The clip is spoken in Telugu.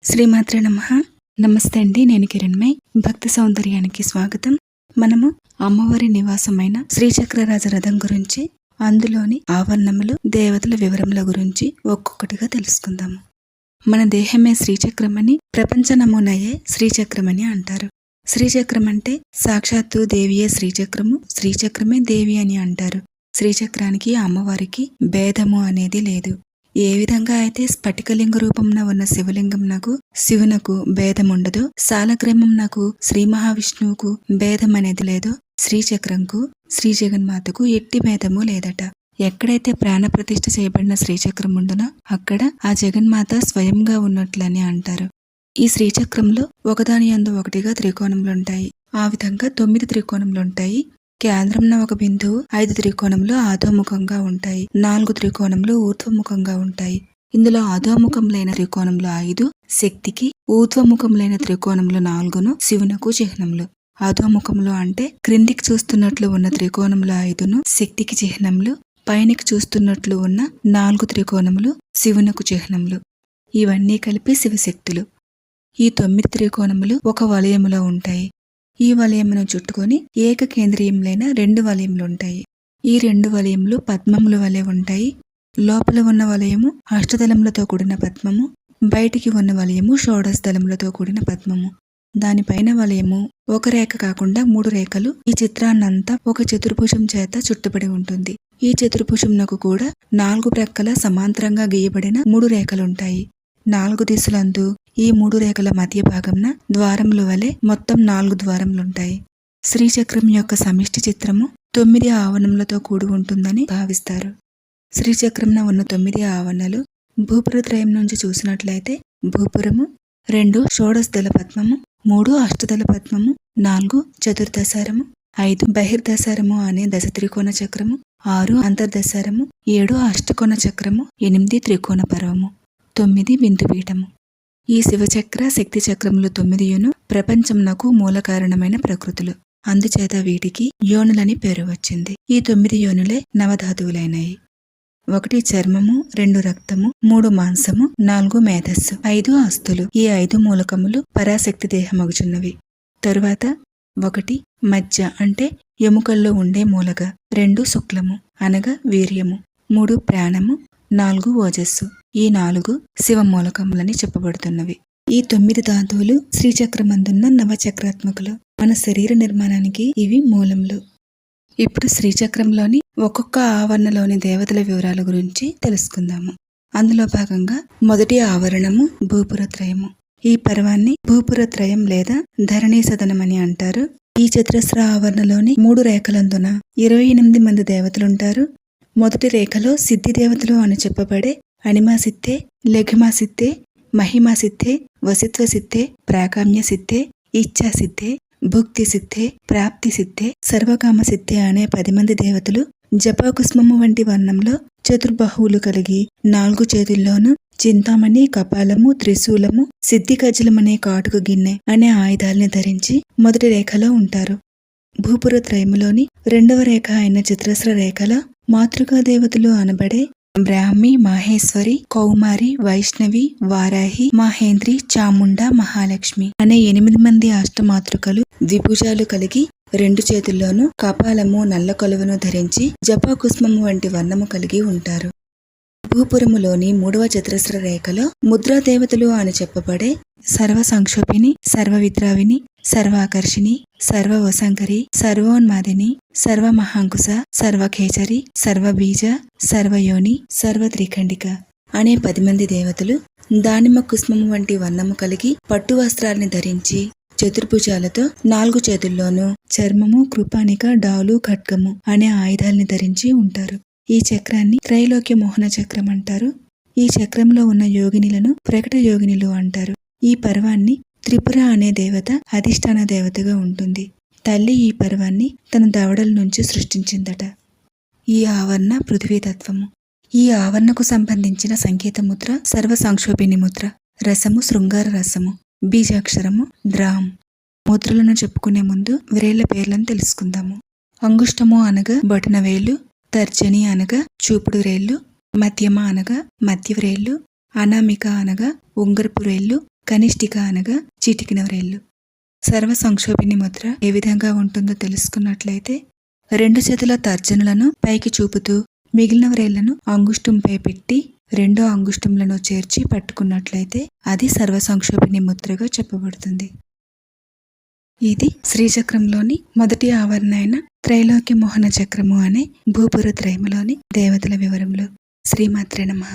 శ్రీమాత్రే నమః. నమస్తే అండి. నేను కిరణ్మయ్. భక్తి సౌందర్యానికి స్వాగతం. మనము అమ్మవారి నివాసమైన శ్రీచక్రరాజ రథం గురించి, అందులోని ఆవరణములు, దేవతల వివరముల గురించి ఒక్కొక్కటిగా తెలుసుకుందాము. మన దేహమే శ్రీచక్రమని, ప్రపంచ నమూనాయే శ్రీచక్రమని అంటారు. శ్రీచక్రం అంటే సాక్షాత్తు దేవియే శ్రీచక్రము, శ్రీచక్రమే దేవి అని అంటారు. శ్రీచక్రానికి అమ్మవారికి భేదము అనేది లేదు. ఏ విధంగా అయితే స్ఫటికలింగ రూపంన ఉన్న శివలింగంనకు శివునకు భేదముండదో, సాలగ్రామంనకు శ్రీ మహావిష్ణువుకు భేదం అనేది లేదో, శ్రీచక్రంకు శ్రీ జగన్మాతకు ఎట్టి భేదము లేదట. ఎక్కడైతే ప్రాణప్రతిష్ఠ చేయబడిన శ్రీచక్రం ఉండునో అక్కడ ఆ జగన్మాత స్వయంగా ఉన్నట్లని అంటారు. ఈ శ్రీచక్రంలో ఒకదాని యందు ఒకటిగా త్రికోణములుంటాయి. ఆ విధంగా 9 త్రికోణములుంటాయి. కేంద్రంన ఒక బిందువు, 5 త్రికోణములు అధోముఖంగా ఉంటాయి, 4 త్రికోణములు ఊర్ధ్వముఖంగా ఉంటాయి. ఇందులో అధోముఖములైన త్రికోణములు 5 శక్తికి, ఊర్ధ్వముఖములైన త్రికోణములు 4 శివునకు చిహ్నములు. అధోముఖములు అంటే క్రిందికి చూస్తున్నట్లు ఉన్న త్రికోణములు 5 శక్తికి చిహ్నములు, పైనికి చూస్తున్నట్లు ఉన్న 4 త్రికోణములు శివునకు చిహ్నములు. ఇవన్నీ కలిపి శివశక్తులు. ఈ 9 త్రికోణములు ఒక వలయములో ఉంటాయి. ఈ వలయమును చుట్టుకొని ఏకకేంద్రీయములైన 2 వలయములుంటాయి. ఈ 2 వలయములు పద్మముల వలె ఉంటాయి. లోపల ఉన్న వలయము అష్టదళములతో కూడిన పద్మము, బయటికి ఉన్న వలయము షోడశదళములతో కూడిన పద్మము. దానిపైన వలయము ఒక రేఖ కాకుండా 3 రేఖలు. ఈ చిత్రాన్నంతా ఒక చతుర్భుజం చేత చుట్టుబడి ఉంటుంది. ఈ చతుర్భుజంనకు కూడా 4 ప్రక్కల సమాంతరంగా గీయబడిన 3 రేఖలుంటాయి. 4 దిశలందు ఈ 3 రేఖల మధ్య భాగంన ద్వారముల వలె మొత్తం 4 ద్వారములుంటాయి. శ్రీచక్రం యొక్క సమిష్టి చిత్రము 9 ఆవరణములతో కూడి ఉంటుందని భావిస్తారు. శ్రీచక్రంన ఉన్న 9 ఆవరణలు భూపురత్రయం నుంచి చూసినట్లయితే భూపురము, 2 షోడశదళ పద్మము, 3 అష్టదళ పద్మము, 4 చతుర్దశారము, 5 బహిర్దశారము అనే దశ త్రికోణ చక్రము, 6 అంతర్దశారము, 7 అష్టకోణ చక్రము, 8 త్రికోణ పర్వము, 9 బిందుపీఠము. ఈ శివచక్ర శక్తి చక్రములు 9 ప్రపంచంనకు మూల కారణమైన ప్రకృతులు. అందుచేత వీటికి యోనులని పేరు వచ్చింది. ఈ 9 యోనులే నవధాతువులైనవి. 1 చర్మము, 2 రక్తము, 3 మాంసము, 4 మేధస్సు, 5 అస్థులు. ఈ 5 మూలకములు పరాశక్తి దేహమగుచున్నవి. తరువాత 1 మజ్జ అంటే ఎముకల్లో ఉండే మూలగ, 2 శుక్లము అనగా వీర్యము, 3 ప్రాణము, 4 ఓజస్సు. ఈ 4 శివ మూలకములని చెప్పబడుతున్నవి. ఈ 9 ధాతువులు శ్రీచక్రమందున్న నవచక్రాత్మకులు. మన శరీర నిర్మాణానికి ఇవి మూలములు. ఇప్పుడు శ్రీచక్రంలోని ఒక్కొక్క ఆవరణలోని దేవతల వివరాల గురించి తెలుసుకుందాము. అందులో భాగంగా మొదటి ఆవరణము భూపురత్రయము. ఈ పర్వాన్ని భూపురత్రయం లేదా ధరణీ సదనమని అంటారు. ఈ చతురస్ర ఆవరణలోని 3 రేఖలందున 28 మంది దేవతలుంటారు. మొదటి రేఖలో సిద్ధి దేవతలు అని చెప్పబడే అనిమాసిద్ధే, లఘిమాసిద్ధే, మహిమాసిద్ధే, వసిత్వ సిద్ధే, ప్రాకామ్య సిద్ధే, ఇచ్ఛా సిద్ధే, భుక్తి సిద్ధే, ప్రాప్తి సిద్ధే, సర్వకామ సిద్ధే అనే 10 మంది దేవతలు జపాకుస్మము వంటి వర్ణంలో చతుర్బాహువులు కలిగి 4 చేతుల్లోనూ చింతామణి, కపాలము, త్రిశూలము, సిద్ధి కజ్జలమనే కాటుక గిన్నె అనే ఆయుధాలని ధరించి మొదటి రేఖలో ఉంటారు. భూపురత్రయములోని 2వ రేఖ అయిన చతురస్ర రేఖలో మాతృకా దేవతలు అనబడే బ్రాహ్మి, మాహేశ్వరి, కౌమారి, వైష్ణవి, వారాహి, మహేంద్రి, చాముండ, మహాలక్ష్మి అనే 8 మంది అష్టమాతృకలు ద్విభుజాలు కలిగి 2 చేతుల్లోనూ కపాలము, నల్ల కొలువును ధరించి జపాకుస్మము వంటి వర్ణము కలిగి ఉంటారు. భూపురములోని 3వ చతురస్ర రేఖలో ముద్రా దేవతలు అని చెప్పబడే సర్వ సంక్షోభిని, సర్వవిద్రావిని, సర్వాకర్షిణి, సర్వవసంకరి, సర్వోన్మాదిని, సర్వమహాంకుశ, సర్వఖేచరి, సర్వబీజ, సర్వయోని, సర్వత్రిఖండిక అనే 10 మంది దేవతలు దానిమ్మ కుస్మము వంటి వర్ణము కలిగి పట్టు వస్త్రాల్ని ధరించి చతుర్భుజాలతో 4 చేతుల్లోనూ చర్మము, కృపానిక, డాలు, ఖడ్గము అనే ఆయుధాల్ని ధరించి ఉంటారు. ఈ చక్రాన్ని త్రైలోక్య మోహన చక్రం అంటారు. ఈ చక్రంలో ఉన్న యోగినిలను ప్రకట యోగినిలు అంటారు. ఈ పర్వాన్ని త్రిపుర అనే దేవత అధిష్టాన దేవతగా ఉంటుంది. తల్లి ఈ పర్వాన్ని తన దవడల నుంచి సృష్టించిందట. ఈ ఆవరణ పృథ్వీతత్వము. ఈ ఆవరణకు సంబంధించిన సంకేత ముద్ర సర్వ సంక్షోభిని ముద్ర. రసము శృంగార రసము. బీజాక్షరము ద్రామ్. ముద్రలను చెప్పుకునే ముందు వ్రేళ్ల పేర్లను తెలుసుకుందాము. అంగుష్టము అనగా బొటన వేలు, తర్జని అనగా చూపుడు రేళ్లు, మధ్యమ అనగా మధ్య వ్రేళ్లు, అనామిక అనగా ఉంగరపు రేళ్లు, కనిష్ఠిక అనగా చిటికిన వ్రేళ్ళు. సర్వ సంక్షోభిణి ముద్ర ఏ విధంగా ఉంటుందో తెలుసుకున్నట్లయితే 2 చేతుల తర్జనులను పైకి చూపుతూ మిగిలిన వ్రేళ్లను అంగుష్టంపై పెట్టి 2 అంగుష్టములను చేర్చి పట్టుకున్నట్లయితే అది సర్వ సంక్షోభిణి ముద్రగా చెప్పబడుతుంది. ఇది శ్రీచక్రంలోని మొదటి ఆవరణ అయిన త్రైలోక్య మోహన చక్రము అనే భూపుర త్రయములోని దేవతల వివరములు. శ్రీమాత్రే నమః.